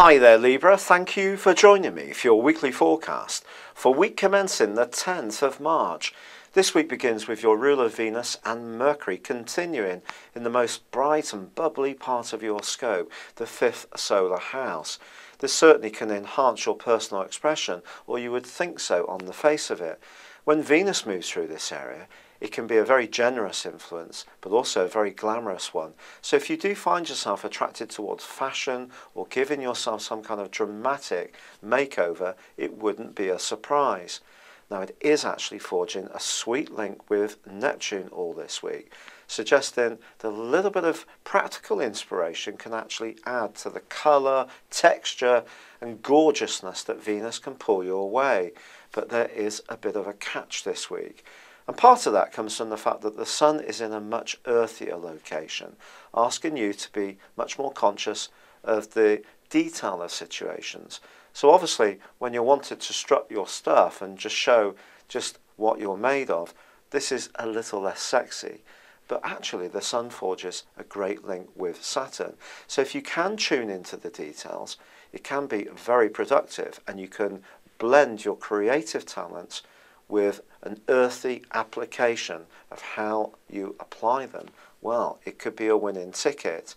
Hi there Libra, thank you for joining me for your weekly forecast for week commencing the 10th of March. This week begins with your ruler Venus and Mercury continuing in the most bright and bubbly part of your scope, the 5th solar house. This certainly can enhance your personal expression, or you would think so on the face of it. When Venus moves through this area, it can be a very generous influence, but also a very glamorous one. So if you do find yourself attracted towards fashion or giving yourself some kind of dramatic makeover, it wouldn't be a surprise. Now it is actually forging a sweet link with Neptune all this week, suggesting that a little bit of practical inspiration can actually add to the colour, texture and gorgeousness that Venus can pull your way. But there is a bit of a catch this week. And part of that comes from the fact that the Sun is in a much earthier location, asking you to be much more conscious of the detail of situations. So obviously, when you're wanted to strut your stuff and just show just what you're made of, this is a little less sexy. But actually, the Sun forges a great link with Saturn. So if you can tune into the details, it can be very productive, and you can blend your creative talents with an earthy application of how you apply them. Well, it could be a winning ticket.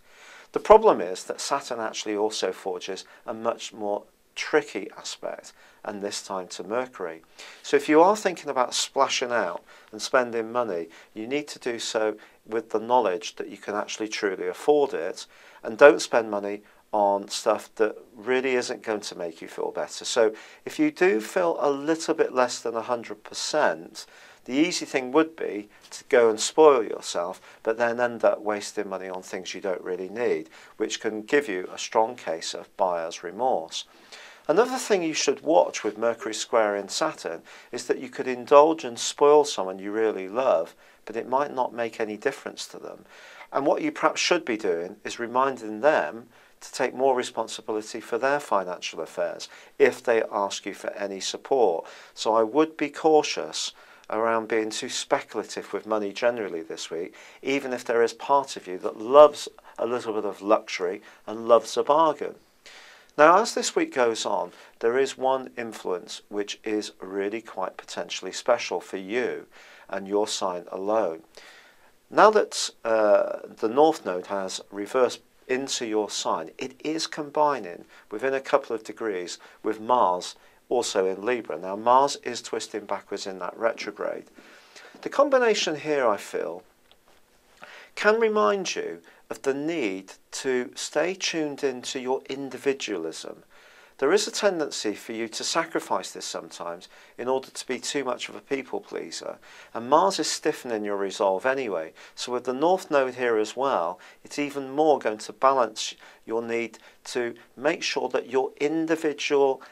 The problem is that Saturn actually also forges a much more tricky aspect, and this time to Mercury. So if you are thinking about splashing out and spending money, you need to do so with the knowledge that you can actually truly afford it, and don't spend money on stuff that really isn't going to make you feel better. So if you do feel a little bit less than 100%, the easy thing would be to go and spoil yourself, but then end up wasting money on things you don't really need, which can give you a strong case of buyer's remorse. Another thing you should watch with Mercury squaring Saturn is that you could indulge and spoil someone you really love, but it might not make any difference to them. And what you perhaps should be doing is reminding them to take more responsibility for their financial affairs if they ask you for any support. So I would be cautious around being too speculative with money generally this week, even if there is part of you that loves a little bit of luxury and loves a bargain. Now, as this week goes on, there is one influence which is really quite potentially special for you and your sign alone. Now that the North Node has reversed into your sign, it is combining within a couple of degrees with Mars also in Libra. Now Mars is twisting backwards in that retrograde. The combination here, I feel, can remind you of the need to stay tuned into your individualism. There is a tendency for you to sacrifice this sometimes in order to be too much of a people pleaser, and Mars is stiffening your resolve anyway. So with the North Node here as well, it's even more going to balance your need to make sure that your individual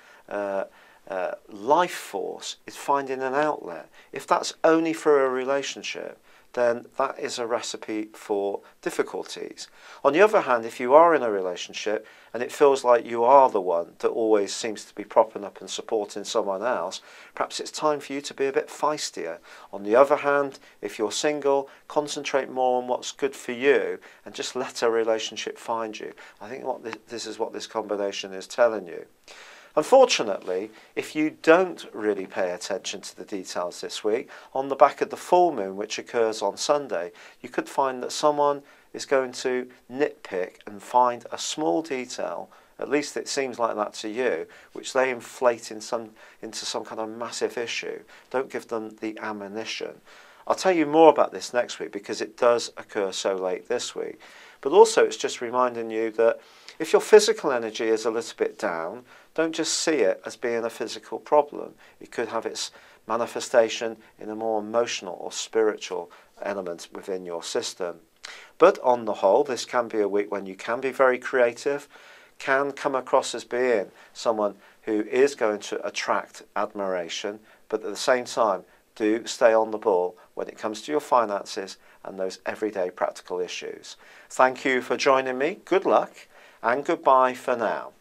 life force is finding an outlet. If that's only for a relationship, then that is a recipe for difficulties. On the other hand, if you are in a relationship and it feels like you are the one that always seems to be propping up and supporting someone else, perhaps it's time for you to be a bit feistier. On the other hand, if you're single, concentrate more on what's good for you and just let a relationship find you. I think this is what this combination is telling you. Unfortunately, if you don't really pay attention to the details this week, on the back of the full moon, which occurs on Sunday, you could find that someone is going to nitpick and find a small detail, at least it seems like that to you, which they inflate into some kind of massive issue. Don't give them the ammunition. I'll tell you more about this next week because it does occur so late this week. But also it's just reminding you that if your physical energy is a little bit down, don't just see it as being a physical problem. It could have its manifestation in a more emotional or spiritual element within your system. But on the whole, this can be a week when you can be very creative, can come across as being someone who is going to attract admiration, but at the same time, do stay on the ball when it comes to your finances and those everyday practical issues. Thank you for joining me. Good luck and goodbye for now.